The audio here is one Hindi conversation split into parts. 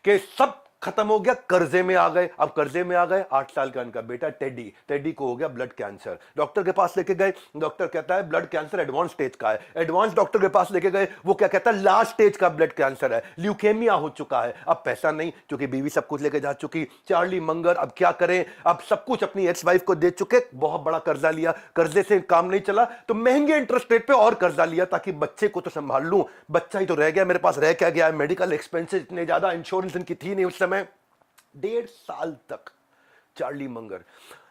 कि सब खत्म हो गया, कर्जे में आ गए। अब कर्जे में आ गए, 8 साल का इनका बेटा टेडी, टेडी को हो गया ब्लड कैंसर। डॉक्टर के पास लेके गए, डॉक्टर कहता है ब्लड कैंसर एडवांस स्टेज का है। एडवांस डॉक्टर के पास लेके गए, वो क्या कहता है लास्ट स्टेज का ब्लड कैंसर है, ल्यूकेमिया हो चुका है। अब पैसा नहीं, क्योंकि बीवी सब कुछ लेके जा चुकी। चार्ली मंगर अब क्या करें, अब सब कुछ अपनी एक्स वाइफ को दे चुके, बहुत बड़ा कर्जा लिया, कर्जे से काम नहीं चला तो महंगे इंटरेस्ट रेट पे और कर्जा लिया ताकि बच्चे को तो संभाल लूं। बच्चा ही तो रह गया मेरे पास, रह क्या गया, मेडिकल एक्सपेंसेस इतने ज्यादा, इंश्योरेंस इनकी थी नहीं उस समय। 1.5 साल तक चार्ली मंगर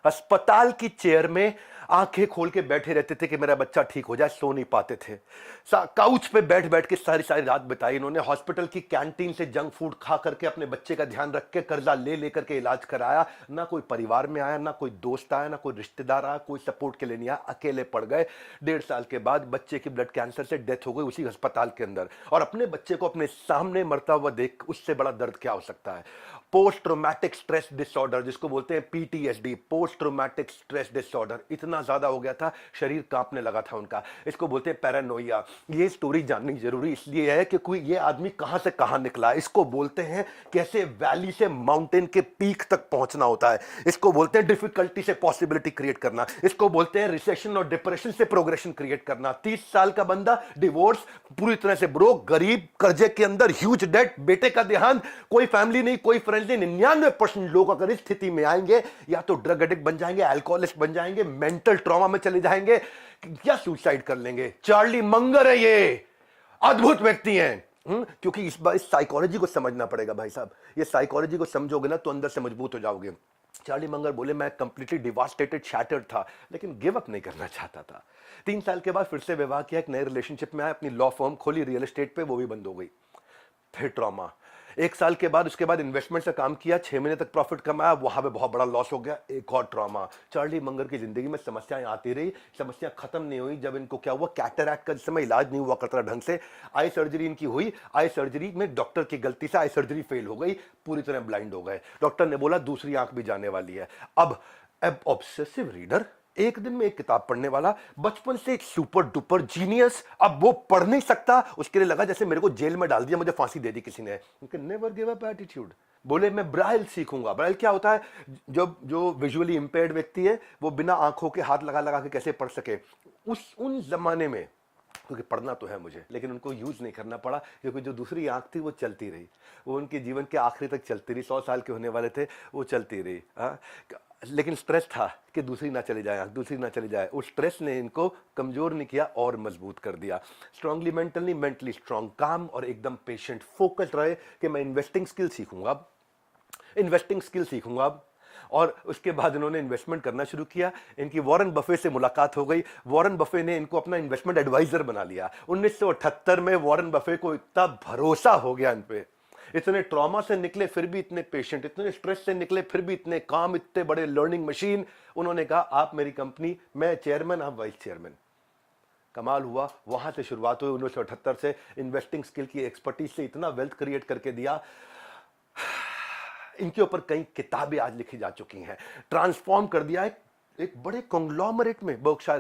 अस्पताल की चेयर में आंखें खोल के बैठे रहते थे कि मेरा बच्चा ठीक हो जाए, सो नहीं पाते थे। काउच पे बैठ बैठ के सारी सारी रात बिताई इन्होंने। हॉस्पिटल की कैंटीन से जंक फूड खा करके अपने बच्चे का ध्यान रख के कर्जा ले लेकर के इलाज कराया। ना कोई परिवार में आया, ना कोई दोस्त आया, ना कोई रिश्तेदार आया, कोई सपोर्ट के लिए नहीं आया, अकेले पड़ गए। 1.5 साल के बाद बच्चे की ब्लड कैंसर से डेथ हो गई उसी अस्पताल के अंदर। और अपने बच्चे को अपने सामने मरता हुआ देख, उससे बड़ा दर्द क्या हो सकता है। पोस्ट ट्रोमैटिक स्ट्रेस डिसऑर्डर, जिसको बोलते हैं PTSD, post traumatic stress disorder, इतना ज्यादा हो गया था शरीर कांपने लगा था उनका। इसको बोलते हैं पैरानोइया। ये स्टोरी जाननी जरूरी इसलिए है कि कोई ये आदमी कहां से कहां निकला। इसको बोलते हैं कैसे वैली से माउंटेन के पीक तक पहुंचना होता है। इसको बोलते हैं डिफिकल्टी से पॉसिबिलिटी क्रिएट करना। इसको बोलते हैं रिसेशन और डिप्रेशन से प्रोग्रेशन क्रिएट करना। 30 साल का बंदा, डिवोर्स, पूरी तरह से ब्रोक, गरीब, कर्जे के अंदर, ह्यूज डेट, बेटे का देहांत, कोई फैमिली नहीं, कोई फ्रेंड्स नहीं। 99% लोग अगर इस स्थिति में आएंगे या तो ड्रग एडिक्ट बन जाएंगे, अल्कोहलिस्ट बन जाएंगे, मेंटल ट्रॉमा में चले जाएंगे या सुसाइड कर लेंगे। चार्ली मंगर है ये, अद्भुत व्यक्ति हैं। क्योंकि इस बार इस साइकोलॉजी को समझना पड़ेगा भाई साहब। ये साइकोलॉजी को समझोगे ना तो अंदर से मजबूत हो जाओगे। चार्ली मंगर बोले मैं कंप्लीटली डिवास्टेटेड, शैटर्ड था, लेकिन गिव अप नहीं करना चाहता था। 3 साल के बाद फिर से विवाह किया, एक नए रिलेशनशिप में आया, अपनी लॉ फर्म खोली रियल एस्टेट पे, वो भी बंद हो गई। फिर ट्रॉमा। 1 साल के बाद उसके बाद इन्वेस्टमेंट से काम किया, 6 महीने तक प्रॉफिट कमाया, वहां पे बहुत बड़ा लॉस हो गया, एक और ट्रॉमा। चार्ली मंगर की जिंदगी में समस्याएं आती रही, समस्या खत्म नहीं हुई। जब इनको क्या हुआ, कैटरैक्ट का जिस समय इलाज नहीं हुआ करता ढंग से, आई सर्जरी इनकी हुई। आई सर्जरी में डॉक्टर की गलती से आई सर्जरी फेल हो गई, पूरी तरह ब्लाइंड हो गए। डॉक्टर ने बोला दूसरी आंख भी जाने वाली है। अब ऑब्सेसिव रीडर, एक दिन में एक किताब पढ़ने वाला, बचपन से एक सुपर डुपर जीनियस, अब वो पढ़ नहीं सकता। उसके लिए लगा जैसे मेरे को जेल में डाल दिया, मुझे फांसी दे दी किसी ने। Never give up attitude. बोले मैं ब्राइल सीखूंगा। ब्राइल क्या होता है, जो विजुअली इंपेयर्ड व्यक्ति है वो बिना आंखों के हाथ लगा लगा के कैसे पढ़ सके। उन जमाने में, क्योंकि पढ़ना तो है मुझे, लेकिन उनको यूज नहीं करना पड़ा, क्योंकि जो दूसरी आंख थी वो चलती रही, वो उनके जीवन के आखिरी तक चलती रही। 100 साल के होने वाले थे, वो चलती रही। लेकिन स्ट्रेस था कि दूसरी ना चली जाए, दूसरी ना चली जाए। उस स्ट्रेस ने इनको कमजोर नहीं किया और मजबूत कर दिया। स्ट्रांगली मेंटली, मेंटली स्ट्रांग, काम और एकदम पेशेंट, फोकस्ड रहे कि मैं इन्वेस्टिंग स्किल सीखूंगा अब, इन्वेस्टिंग स्किल सीखूंगा अब। और उसके बाद इन्होंने इन्वेस्टमेंट करना शुरू किया। इनकी वॉरेन बफे से मुलाकात हो गई। वॉरेन बफे ने इनको अपना इन्वेस्टमेंट एडवाइजर बना लिया। 1978 में वॉरेन बफे को इतना भरोसा हो गया इन पे, इतने ट्रॉमा से निकले फिर भी इतने पेशेंट, इतने स्ट्रेस से निकले फिर भी इतने काम, इतने बड़े लर्निंग मशीन। उन्होंने कहा आप मेरी कंपनी, मैं चेयरमैन, आप वाइस चेयरमैन। कमाल हुआ। वहां से शुरुआत हुई 1978 से। इन्वेस्टिंग स्किल की एक्सपर्टीज से इतना वेल्थ क्रिएट करके दिया। इनके ऊपर कई किताबें आज लिखी जा चुकी हैं। ट्रांसफॉर्म कर दिया एक बड़े कॉन्ग्लोमरेट में, बर्कशायर